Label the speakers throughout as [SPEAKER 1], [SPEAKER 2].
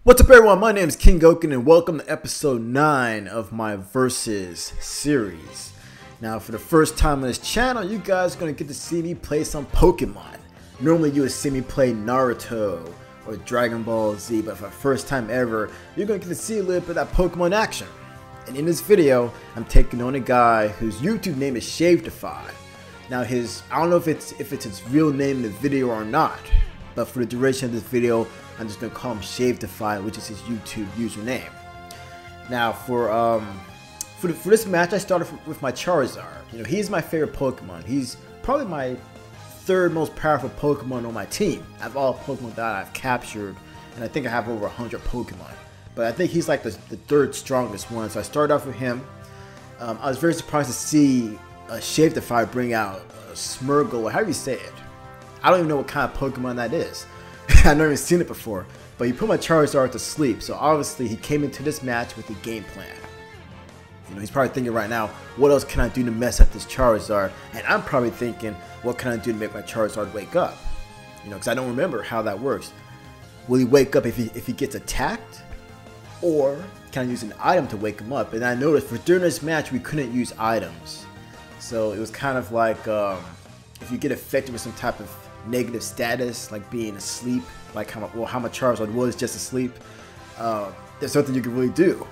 [SPEAKER 1] What's up everyone, my name is Kinggoken and welcome to episode 9 of my Versus series. Now for the first time on this channel, you guys are going to get to see me play some Pokemon. Normally you would see me play Naruto or Dragon Ball Z, but for the first time ever, you're going to get to see a little bit of that Pokemon action. And in this video, I'm taking on a guy whose YouTube name is Shavedify. Now I don't know if it's his real name in the video or not, but for the duration of this video, I'm just gonna call him Shavedify, which is his YouTube username. Now for this match, I started with my Charizard. You know, he's my favorite Pokemon. He's probably my third most powerful Pokemon on my team. Out of all Pokemon that I've captured, and I think I have over 100 Pokemon. But I think he's like the third strongest one. So I started off with him. I was very surprised to see Shavedify bring out Smeargle, or how do you say it? I don't even know what kind of Pokemon that is. I've never seen it before, but he put my Charizard to sleep, so obviously he came into this match with a game plan. You know, he's probably thinking right now, what else can I do to mess up this Charizard? And I'm probably thinking, what can I do to make my Charizard wake up? You know, because I don't remember how that works. Will he wake up if he gets attacked? Or can I use an item to wake him up? And I noticed during this match, we couldn't use items. So it was kind of like, if you get affected with some type of negative status, like being asleep, like how my Charizard was just asleep, there's something you can really do.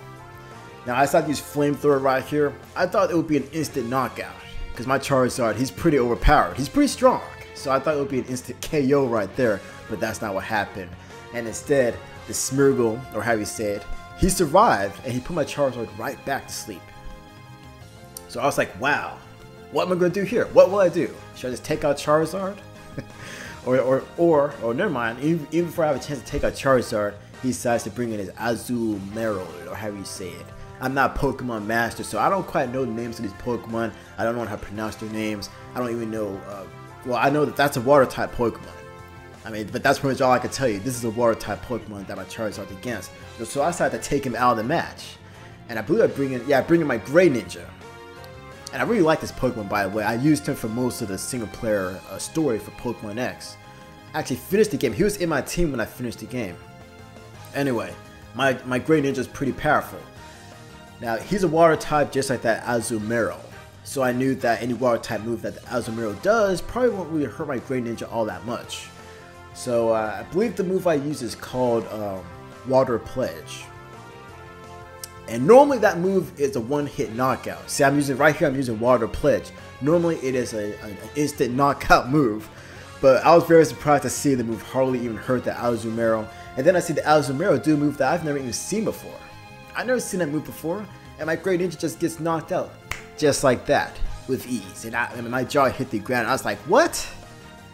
[SPEAKER 1] Now I decided to use Flamethrower right here. I thought it would be an instant knockout, because my Charizard, he's pretty overpowered. He's pretty strong, so I thought it would be an instant KO right there, but that's not what happened. And instead, the Smeargle, or how you say it, he survived, and he put my Charizard right back to sleep. So I was like, wow, what am I going to do here? What will I do? Should I just take out Charizard? or never mind, even before I have a chance to take out Charizard, he decides to bring in his Azumarill, or how you say it. I'm not a Pokemon master, so I don't quite know the names of these Pokemon. I don't know how to pronounce their names. I don't even know, well, I know that that's a water type Pokemon. I mean, but that's pretty much all I can tell you. This is a water type Pokemon that my Charizard's against. So I decided to take him out of the match. And I believe I bring in my Gray Ninja. And I really like this Pokemon, by the way. I used him for most of the single player story for Pokemon X. I actually finished the game. He was in my team when I finished the game. Anyway, my Gray Ninja is pretty powerful. Now, he's a water type just like that Azumarill. So I knew that any water type move that the Azumarill does probably won't really hurt my Gray Ninja all that much. So I believe the move I use is called Water Pledge. And normally that move is a one-hit knockout. See, I'm using Water Pledge. Normally it is an instant knockout move, but I was very surprised to see the move hardly even hurt the Azumarill. And then I see the Azumarill do a move that I've never even seen before. I've never seen that move before, and my Great Ninja just gets knocked out just like that with ease. And my jaw hit the ground. I was like, what?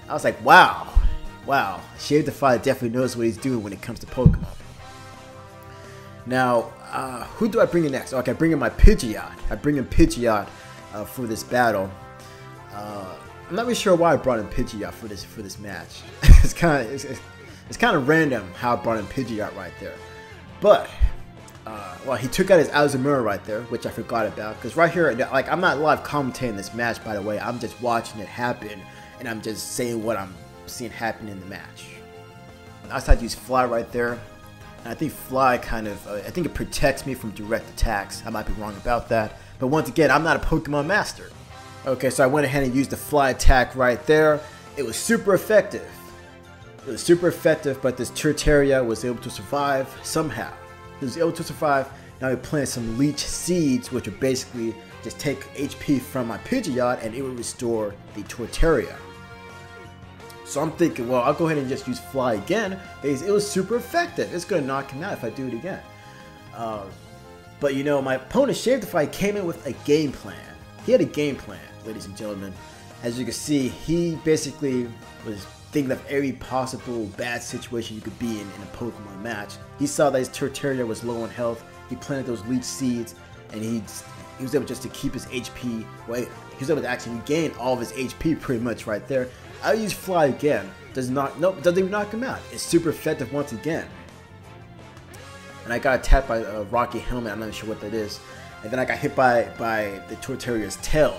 [SPEAKER 1] I was like, wow. Wow, Shavedify definitely knows what he's doing when it comes to Pokemon. Now, who do I bring in next? Okay, I bring in my Pidgeot. I bring in Pidgeot for this battle. I'm not really sure why I brought in Pidgeot for this match. it's kind of random how I brought in Pidgeot right there. But well, he took out his Azumarill right there, which I forgot about. Because right here, like, I'm not live commentating this match, by the way. I'm just watching it happen, and I'm just saying what I'm seeing happen in the match. I decided to use Fly right there. And I think Fly kind of, I think it protects me from direct attacks. I might be wrong about that. But once again, I'm not a Pokemon master. Okay, so I went ahead and used the Fly attack right there. It was super effective. It was super effective, but this Turtaria was able to survive somehow. It was able to survive. Now we planted some Leech Seeds, which would basically just take HP from my Pidgeot, and it would restore the Turtaria. So I'm thinking, well, I'll go ahead and just use Fly again, because it was super effective. It's going to knock him out if I do it again. But you know, my opponent Shavedify came in with a game plan. He had a game plan, ladies and gentlemen. As you can see, he basically was thinking of every possible bad situation you could be in a Pokemon match. He saw that his Turtaria was low on health. He planted those Leech Seeds, and he was able just to keep his HP. Well, he was able to actually regain all of his HP pretty much right there. I use Fly again. Doesn't even knock him out. It's super effective once again. And I got attacked by a Rocky Helmet. I'm not sure what that is. And then I got hit by the Turtaria's tail.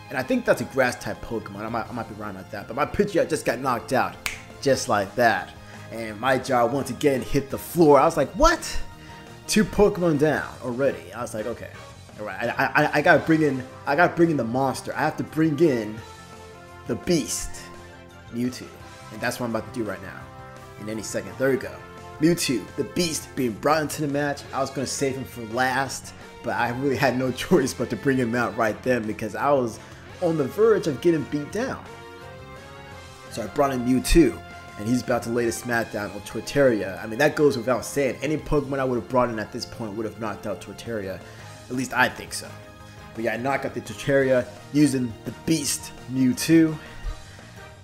[SPEAKER 1] And I think that's a grass type Pokemon. I might be wrong about that. But my Pidgeot just got knocked out. Just like that. and my jaw once again hit the floor. I was like, what? 2 Pokemon down already. I was like, okay, all right. I gotta bring in the monster. I have to bring in the beast, Mewtwo, and that's what I'm about to do right now. In any second, there we go. Mewtwo, the beast, being brought into the match. I was gonna save him for last, but I really had no choice but to bring him out right then because I was on the verge of getting beat down. So I brought in Mewtwo, and he's about to lay the smackdown on Torterra. I mean, that goes without saying. Any Pokemon I would have brought in at this point would have knocked out Torterra. At least I think so. But yeah, I knocked out the Torterra using the beast Mewtwo.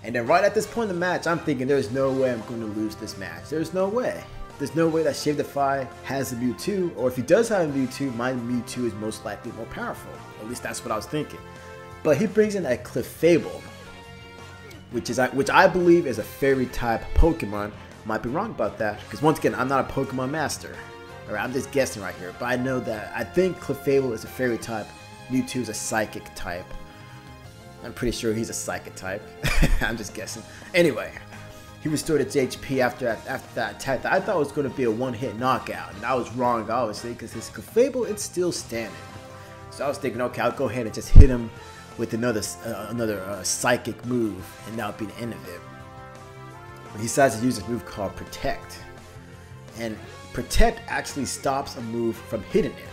[SPEAKER 1] And then right at this point in the match, I'm thinking there's no way I'm going to lose this match. There's no way. There's no way that Shavedify has a Mewtwo, or if he does have a Mewtwo, my Mewtwo is most likely more powerful. At least that's what I was thinking. But he brings in a Clefable, which I believe is a fairy type Pokemon. Might be wrong about that, because once again, I'm not a Pokemon master. Alright, I'm just guessing right here, but I know that I think Clefable is a fairy type, Mewtwo is a psychic type. I'm pretty sure he's a psychic type. I'm just guessing. Anyway, he restored its HP after that attack that I thought was going to be a one-hit knockout, and I was wrong obviously because his Clefable, it's still standing. So I was thinking, okay, I'll go ahead and just hit him with another psychic move, and that'll be the end of it. But he decides to use this move called Protect, and Protect actually stops a move from hitting it.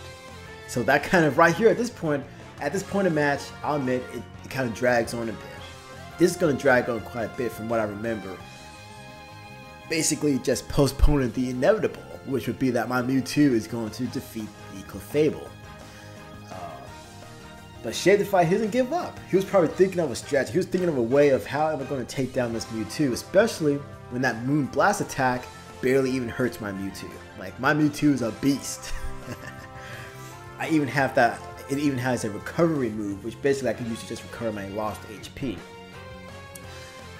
[SPEAKER 1] So that kind of right here at this point in match, I'll admit it kind of drags on a bit. This is going to drag on quite a bit from what I remember. Basically just postponing the inevitable, which would be that my Mewtwo is going to defeat the Clefable. But Shavedify, he doesn't give up. He was probably thinking of a strategy. He was thinking of a way of how am I going to take down this Mewtwo, especially when that Moon Blast attack barely even hurts my Mewtwo. Like, my Mewtwo is a beast. I even have that. It even has a recovery move, which basically I can use to just recover my lost HP.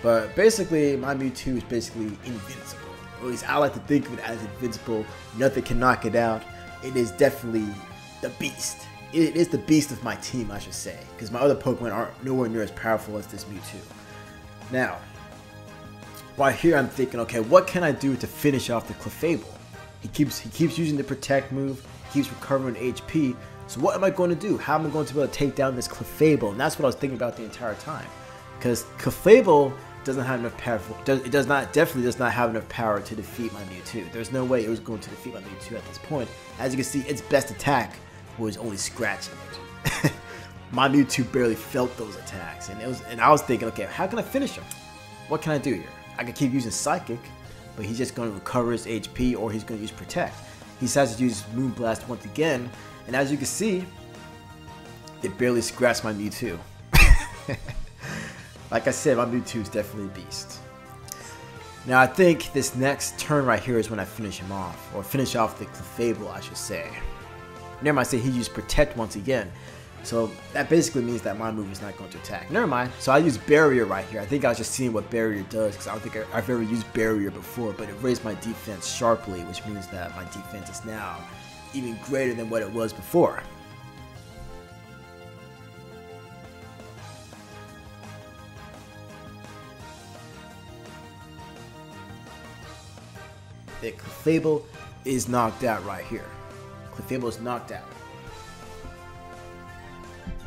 [SPEAKER 1] But basically, my Mewtwo is basically invincible. Or at least I like to think of it as invincible. Nothing can knock it out. It is definitely the beast. It is the beast of my team, I should say, because my other Pokemon aren't nowhere near as powerful as this Mewtwo. Now, right here I'm thinking, okay, what can I do to finish off the Clefable? He keeps using the Protect move, he keeps recovering HP, so what am I going to do? How am I going to be able to take down this Clefable? And that's what I was thinking about the entire time, because Clefable doesn't have enough power. Definitely does not have enough power to defeat my Mewtwo. There's no way it was going to defeat my Mewtwo at this point. As you can see, its best attack was only scratching it. My Mewtwo barely felt those attacks, and I was thinking, okay, how can I finish him? What can I do here? I can keep using Psychic, but he's just going to recover his HP, or he's going to use Protect. He decides to use Moon Blast once again, and as you can see, it barely scratched my Mewtwo. Like I said, my Mewtwo is definitely a beast. Now I think this next turn right here is when I finish him off, or finish off the Clefable, I should say. Never mind, say he used Protect once again. So that basically means that my move is not going to attack. Never mind. So I use Barrier right here. I think I was just seeing what Barrier does, because I don't think I've ever used Barrier before, but it raised my defense sharply, which means that my defense is now even greater than what it was before. The Clefable is knocked out right here. Clefable is knocked out.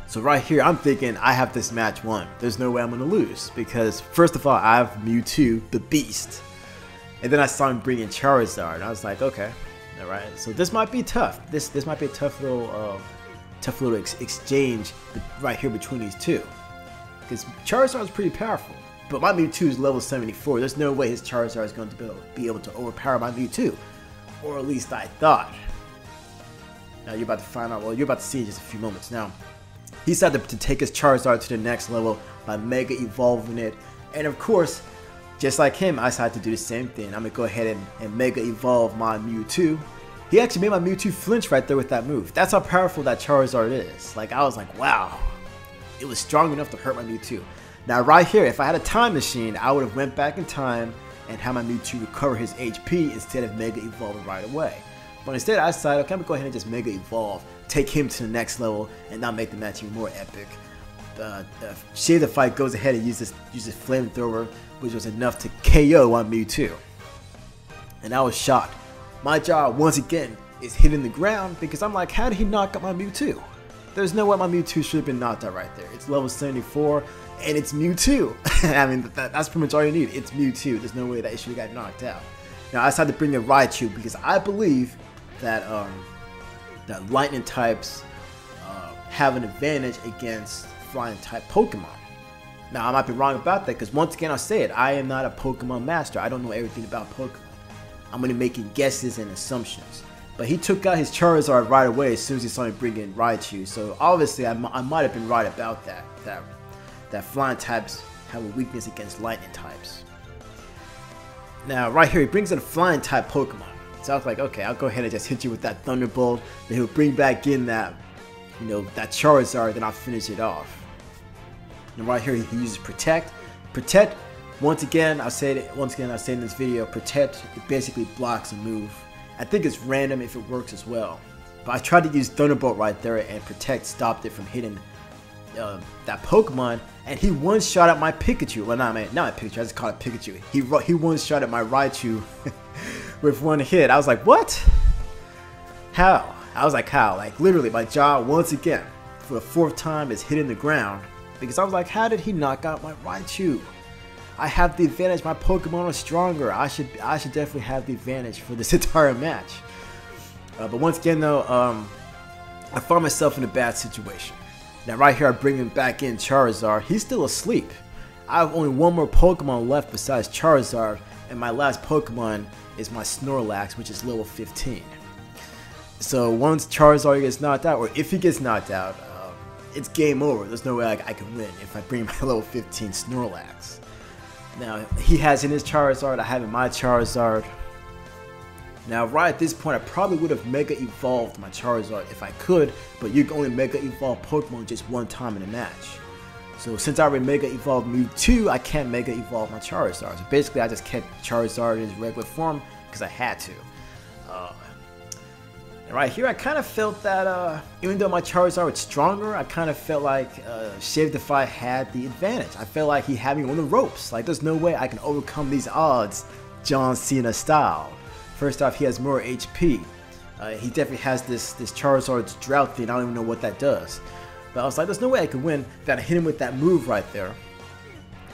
[SPEAKER 1] So right here, I'm thinking I have this match won. There's no way I'm going to lose, because first of all, I have Mewtwo, the beast. And then I saw him bring in Charizard, and I was like, okay, all right. So this might be tough. This might be a tough little exchange right here between these two, because Charizard is pretty powerful. But my Mewtwo is level 74. There's no way his Charizard is going to be able to overpower my Mewtwo. Or at least I thought. Now you're about to find out, well, you're about to see in just a few moments. Now, he decided to take his Charizard to the next level by Mega Evolving it. And of course, just like him, I decided to do the same thing. I'm going to go ahead and Mega Evolve my Mewtwo. He actually made my Mewtwo flinch right there with that move. That's how powerful that Charizard is. Like, I was like, wow. It was strong enough to hurt my Mewtwo. Now right here, if I had a time machine, I would have went back in time and had my Mewtwo recover his HP instead of Mega Evolving right away. But instead I decided, okay, I'm going to go ahead and just Mega Evolve, take him to the next level, and now make the match even more epic. Shavedify goes ahead and uses Flamethrower, which was enough to KO on Mewtwo. and I was shocked. My jaw once again is hitting the ground because I'm like, how did he knock out my Mewtwo? There's no way my Mewtwo should have been knocked out right there. It's level 74 and it's Mewtwo. I mean, that's pretty much all you need. It's Mewtwo. There's no way that it should have got knocked out. Now I decided to bring in Raichu because I believe that that lightning types have an advantage against flying type Pokemon. Now I might be wrong about that because once again I'll say it, I am not a Pokemon master. I don't know everything about Pokemon. I'm going to be making guesses and assumptions. But he took out his Charizard right away as soon as he saw me bring in Raichu. So obviously I might have been right about that. That flying types have a weakness against lightning types. Now right here he brings in a flying type Pokemon. So I was like, okay, I'll go ahead and just hit you with that Thunderbolt. Then he'll bring back in that, you know, that Charizard. Then I'll finish it off. And right here he uses Protect. Protect, once again I said in this video, Protect, it basically blocks a move. I think it's random if it works as well. But I tried to use Thunderbolt right there and Protect stopped it from hitting that Pokemon, and he one-shot at my Pikachu. Well, not my Pikachu, I just called it Pikachu. He one-shot at my Raichu with one hit. I was like, what? How? I was like, how? Like literally my jaw once again for the 4th time is hitting the ground because I was like, how did he knock out my Raichu? I have the advantage. My Pokemon are stronger. I should definitely have the advantage for this entire match. But once again though, I found myself in a bad situation. Now right here I bring him back in Charizard. He's still asleep. I have only one more Pokemon left besides Charizard, and my last Pokemon is my Snorlax, which is level 15. So once Charizard gets knocked out, or if he gets knocked out, it's game over. There's no way I can win if I bring my level 15 Snorlax. Now he has in his Charizard, I have in my Charizard. Now right at this point I probably would have Mega Evolved my Charizard if I could, but you can only Mega Evolve Pokemon just one time in a match. So since I already Mega Evolved Mewtwo, I can't Mega Evolve my Charizard. So basically I just kept Charizard in his regular form because I had to. And right here I kind of felt that even though my Charizard was stronger, I kind of felt like Shavedify had the advantage. I felt like he had me on the ropes. Like there's no way I can overcome these odds John Cena style. First off, he has more HP. He definitely has this Charizard's drought thing. I don't even know what that does. But I was like, there's no way I could win. Then I hit him with that move right there.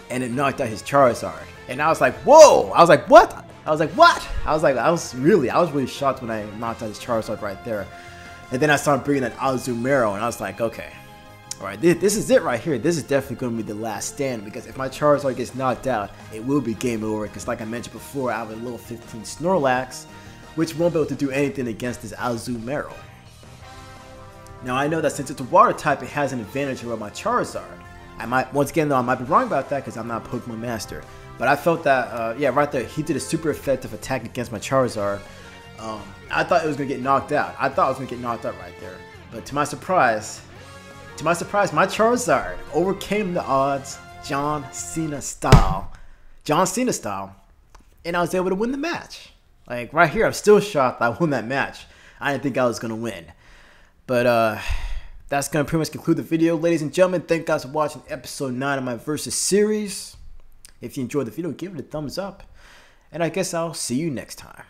[SPEAKER 1] And it knocked out his Charizard. And I was like, whoa! I was like, what? I was like, what? I was really shocked when I knocked out his Charizard right there. And then I started bringing that Azumarill, and I was like, okay. Alright, this is it right here. This is definitely going to be the last stand, because if my Charizard gets knocked out, it will be game over. Because like I mentioned before, I have a level 15 Snorlax, which won't be able to do anything against this Azumarill. Now I know that since it's a water type, it has an advantage over my Charizard. Once again though, I might be wrong about that because I'm not a Pokemon master. But I felt that, yeah, right there, he did a super effective attack against my Charizard. I thought it was going to get knocked out. I thought I was going to get knocked out right there. But to my surprise, my Charizard overcame the odds, John Cena style. And I was able to win the match. Like, right here, I'm still shocked that I won that match. I didn't think I was going to win. But, that's going to pretty much conclude the video. Ladies and gentlemen, thank you guys for watching episode 9 of my Versus series. If you enjoyed the video, give it a thumbs up. And I guess I'll see you next time.